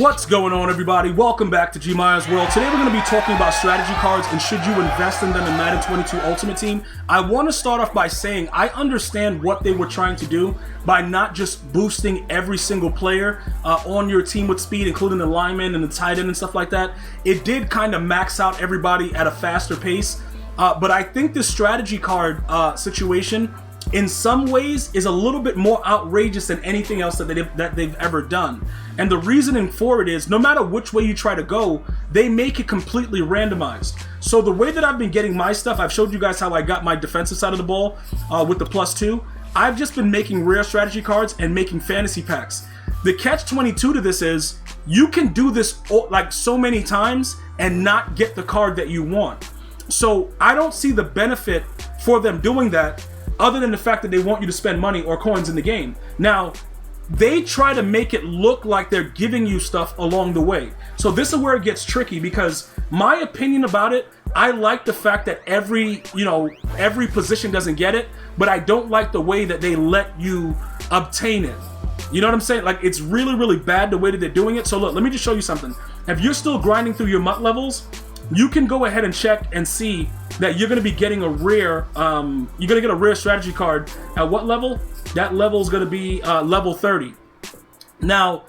What's going on, everybody? Welcome back to GmiasWorld. Today we're going to be talking about strategy cards and should you invest in them in Madden 22 Ultimate Team. I want to start off by saying I understand what they were trying to do by not just boosting every single player on your team with speed, including the linemen and the tight end and stuff like that. It did kind of max out everybody at a faster pace, but I think the strategy card situation in some ways is a little bit more outrageous than anything else that they've ever done. And the reasoning for it is, no matter which way you try to go, they make it completely randomized. So the way that I've been getting my stuff, I've showed you guys how I got my defensive side of the ball with the +2. I've just been making rare strategy cards and making fantasy packs. The catch-22 to this is, you can do this like so many times and not get the card that you want. So I don't see the benefit for them doing that, other than the fact that they want you to spend money or coins in the game. Now, they try to make it look like they're giving you stuff along the way. So this is where it gets tricky, because my opinion about it, I like the fact that every position doesn't get it, but I don't like the way that they let you obtain it. You know what I'm saying? Like, it's really, really bad the way that they're doing it. So look, let me just show you something. If you're still grinding through your MUT levels, you can go ahead and check and see that you're going to be getting a rare, you're going to get a rare strategy card at what level? That level is going to be level 30. Now,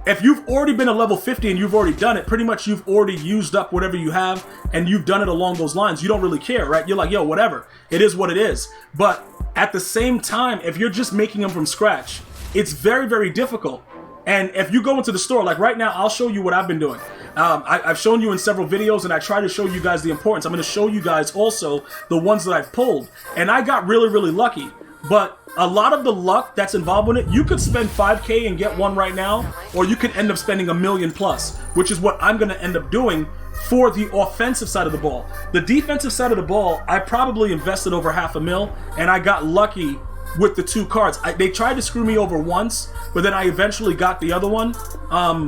if you've already been a level 50 and you've already done it, pretty much you've already used up whatever you have and you've done it along those lines. You don't really care, right? You're like, yo, whatever. It is what it is. But at the same time, if you're just making them from scratch, it's very, very difficult. And if you go into the store, like right now, I'll show you what I've been doing. I've shown you in several videos, and I try to show you guys the importance. I'm going to show you guys also the ones that I've pulled. And I got really, really lucky. But a lot of the luck that's involved in it, you could spend 5K and get one right now, or you could end up spending $1 million plus, which is what I'm going to end up doing for the offensive side of the ball. The defensive side of the ball, I probably invested over $500,000, and I got lucky with the two cards. They tried to screw me over once, but then I eventually got the other one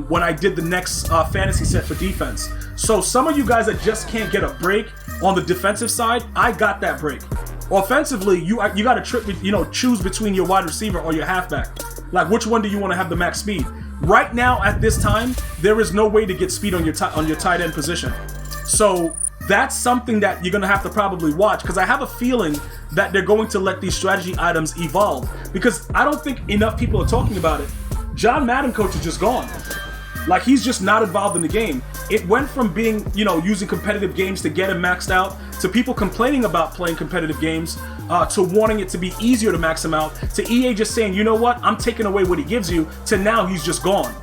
when I did the next fantasy set for defense. So some of you guys that just can't get a break on the defensive side, I got that break. Offensively, you got to choose between your wide receiver or your halfback. Like, which one do you want to have the max speed? Right now, at this time, there is no way to get speed on your tight end position. So that's something that you're going to have to probably watch, because I have a feeling that they're going to let these strategy items evolve, because I don't think enough people are talking about it. John Madden coach is just gone. Like, he's just not involved in the game. It went from being, using competitive games to get him maxed out, to people complaining about playing competitive games, to wanting it to be easier to max him out, to EA just saying, you know what, I'm taking away what he gives you, to now he's just gone.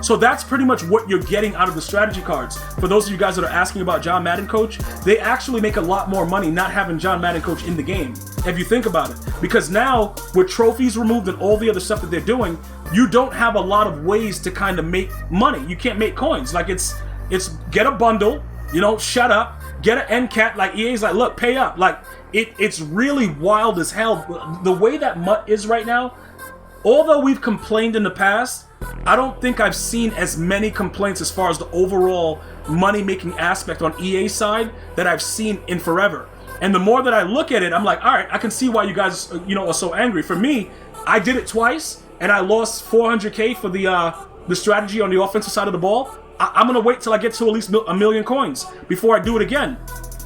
So that's pretty much what you're getting out of the strategy cards. For those of you guys that are asking about John Madden coach, they actually make a lot more money not having John Madden coach in the game, if you think about it. Because now, with trophies removed and all the other stuff that they're doing, you don't have a lot of ways to kind of make money. You can't make coins. Like, it's get a bundle, shut up, get an end cap. Like, EA's like, look, pay up. Like, it's really wild as hell. The way that MUT is right now, although we've complained in the past, I don't think I've seen as many complaints as far as the overall money-making aspect on EA's side that I've seen in forever. And the more that I look at it, I'm like, all right, I can see why you guys, are so angry. For me, I did it twice, and I lost 400K for the strategy on the offensive side of the ball. I'm going to wait till I get to at least $1 million coins before I do it again.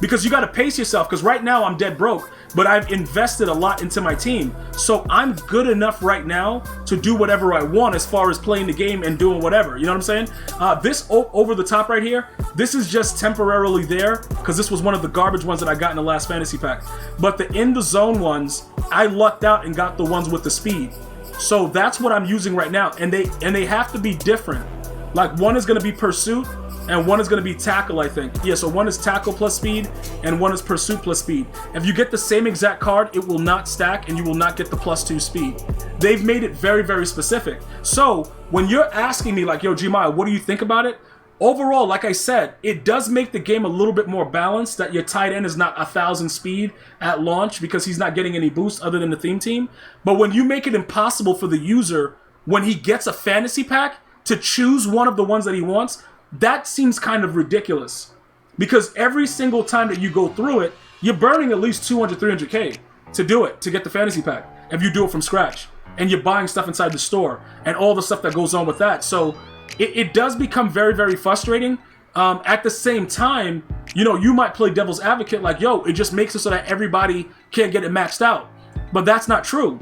Because you got to pace yourself, because right now I'm dead broke, but I've invested a lot into my team. So I'm good enough right now to do whatever I want as far as playing the game and doing whatever. You know what I'm saying? This over the top right here, this is just temporarily there, because this was one of the garbage ones that I got in the last fantasy pack. But the in the zone ones, I lucked out and got the ones with the speed. So that's what I'm using right now. And they have to be different. Like, one is going to be pursuit, and one is going to be tackle, I think. Yeah, so one is tackle plus speed, and one is pursuit plus speed. If you get the same exact card, it will not stack, and you will not get the +2 speed. They've made it very, very specific. So, when you're asking me, like, yo, Gmia, what do you think about it? Overall, like I said, it does make the game a little bit more balanced, that your tight end is not 1,000 speed at launch, because he's not getting any boost other than the theme team. But when you make it impossible for the user, when he gets a fantasy pack, to choose one of the ones that he wants, that seems kind of ridiculous. Because every single time that you go through it, you're burning at least 200, 300K to do it, to get the fantasy pack, if you do it from scratch. And you're buying stuff inside the store, and all the stuff that goes on with that. So it does become very, very frustrating. At the same time, you know, you might play devil's advocate like, yo, it just makes it so that everybody can't get it maxed out. But that's not true.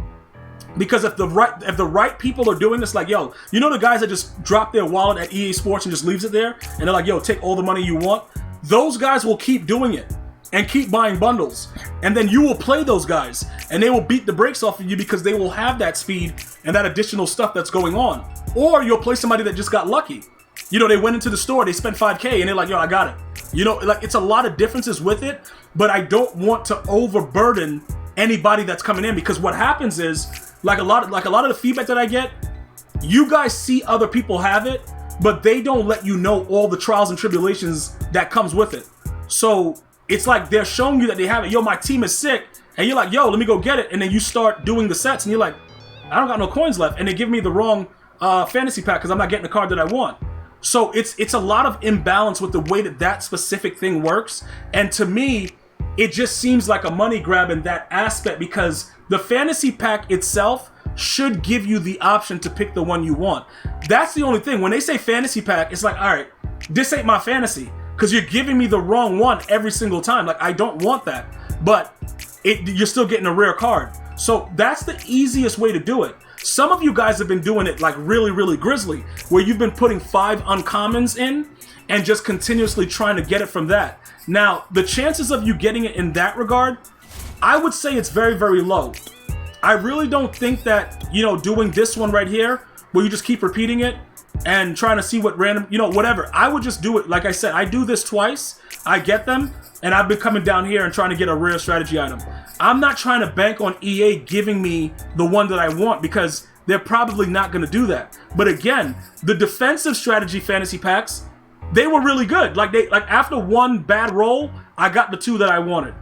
Because if the right people are doing this, like, yo, you know the guys that just drop their wallet at EA Sports and just leaves it there, and they're like, yo, take all the money you want, those guys will keep doing it and keep buying bundles. And then you will play those guys, and they will beat the brakes off of you because they will have that speed and that additional stuff that's going on. Or you'll play somebody that just got lucky. You know, they went into the store, they spent $5K, and they're like, yo, I got it. You know, like, it's a lot of differences with it, but I don't want to overburden anybody that's coming in, because what happens is, like a lot of the feedback that I get, you guys see other people have it, but they don't let you know all the trials and tribulations that comes with it. So it's like they're showing you that they have it. Yo, my team is sick, and you're like, yo, let me go get it, and then you start doing the sets, and you're like, I don't got no coins left, and they give me the wrong fantasy pack because I'm not getting the card that I want. So it's a lot of imbalance with the way that specific thing works, and to me, it just seems like a money grab in that aspect, because the fantasy pack itself should give you the option to pick the one you want. That's the only thing. When they say fantasy pack, it's like, all right, this ain't my fantasy, because you're giving me the wrong one every single time. Like, I don't want that, but you're still getting a rare card. So that's the easiest way to do it. Some of you guys have been doing it like really, really grisly, where you've been putting 5 uncommons in and just continuously trying to get it from that. Now, the chances of you getting it in that regard, I would say it's very, very low. I really don't think that, you know, doing this one right here, where you just keep repeating it and trying to see what random, you know, whatever. I would just do it. Like I said, I do this twice. I get them, and I've been coming down here and trying to get a rare strategy item. I'm not trying to bank on EA giving me the one that I want, because they're probably not going to do that. But again, the defensive strategy fantasy packs, they were really good. Like after one bad roll, I got the 2 that I wanted.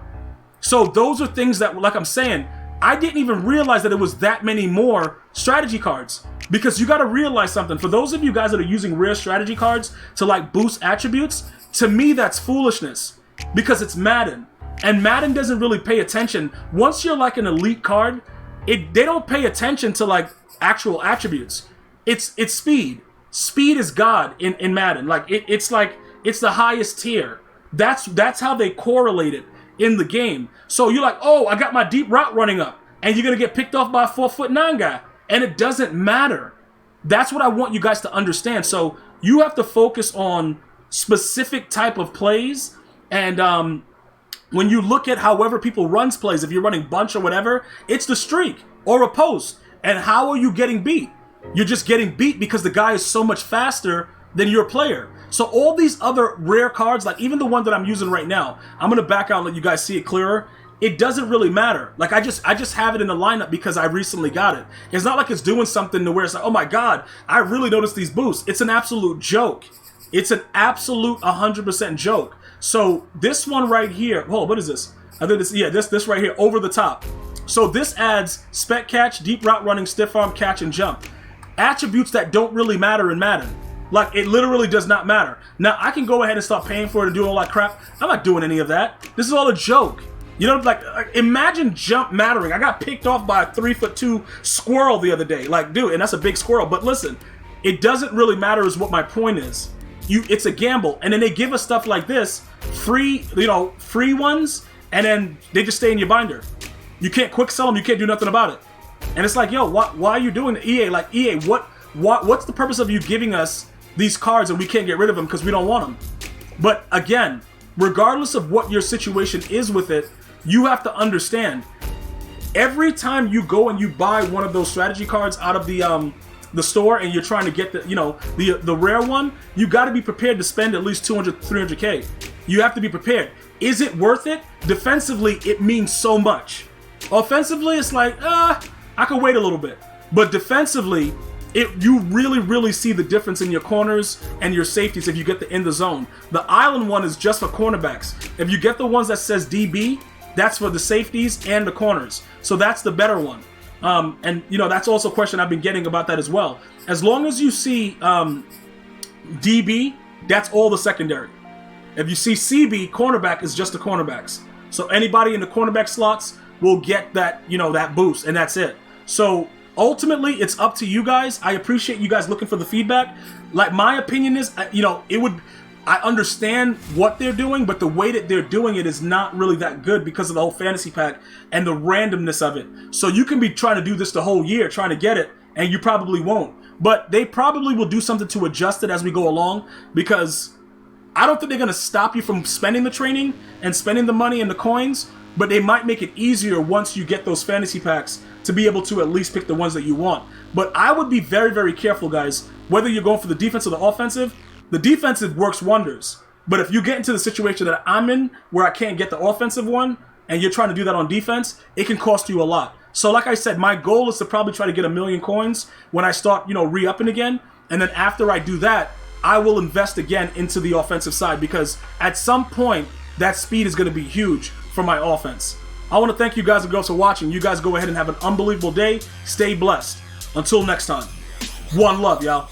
So those are things that, like I'm saying, I didn't even realize that it was that many more strategy cards. Because you got to realize something. For those of you guys that are using rare strategy cards to like boost attributes, to me that's foolishness. Because it's Madden. And Madden doesn't really pay attention. Once you're like an elite card, they don't pay attention to like actual attributes. It's speed. Speed is God in Madden. Like it's the highest tier. That's how they correlate it in the game. So you're like, oh, I got my deep route running up, and you're gonna get picked off by a 4'9" guy, and it doesn't matter. That's what I want you guys to understand. So you have to focus on specific type of plays, and when you look at however people runs plays, if you're running bunch or whatever, it's the streak or a post. And how are you getting beat? You're just getting beat because the guy is so much faster than your player. So all these other rare cards, like even the one that I'm using right now, I'm gonna back out and let you guys see it clearer. It doesn't really matter. Like I just have it in the lineup because I recently got it. It's not like it's doing something to where it's like, oh my God, I really noticed these boosts. It's an absolute joke. It's an absolute 100% joke. So this one right here, oh, what is this? I think this, yeah, this right here, over the top. So this adds spec catch, deep route running, stiff arm catch, and jump. Attributes that don't really matter in Madden. Like, it literally does not matter. Now, I can go ahead and start paying for it and doing all that crap. I'm not doing any of that. This is all a joke. You know, like imagine jump mattering. I got picked off by a 3'2" squirrel the other day. Like, dude, and that's a big squirrel. But listen, it doesn't really matter is what my point is. It's a gamble. And then they give us stuff like this, free ones, and then they just stay in your binder. You can't quick sell them. You can't do nothing about it. And it's like, yo, why are you doing the EA? Like, EA, what's the purpose of you giving us these cards and we can't get rid of them because we don't want them? But again, regardless of what your situation is with it, you have to understand, every time you go and you buy one of those strategy cards out of the store and you're trying to get the rare one, you got to be prepared to spend at least 200, 300K. You have to be prepared. Is it worth it? Defensively, it means so much. Offensively, it's like, I could wait a little bit. But defensively, you really, really see the difference in your corners and your safeties if you get the in the zone. The island one is just for cornerbacks. If you get the ones that says DB, that's for the safeties and the corners. So that's the better one. And that's also a question I've been getting about that as well. As long as you see DB, that's all the secondary. If you see CB, cornerback is just the cornerbacks. So anybody in the cornerback slots will get that, that boost, and that's it. So ultimately, it's up to you guys. I appreciate you guys looking for the feedback. Like, my opinion is, you know, I understand what they're doing, but the way that they're doing it is not really that good because of the whole fantasy pack and the randomness of it. So you can be trying to do this the whole year, trying to get it, and you probably won't. But they probably will do something to adjust it as we go along, because I don't think they're going to stop you from spending the training and spending the money and the coins, but they might make it easier once you get those fantasy packs to be able to at least pick the ones that you want. But I would be very, very careful, guys, whether you're going for the defense or the offensive. The defensive works wonders, but if you get into the situation that I'm in where I can't get the offensive one and you're trying to do that on defense, it can cost you a lot. So like I said, my goal is to probably try to get 1 million coins when I start, you know, re-upping again. And then after I do that, I will invest again into the offensive side, because at some point that speed is going to be huge for my offense. I want to thank you guys and girls for watching. You guys go ahead and have an unbelievable day. Stay blessed. Until next time. One love, y'all.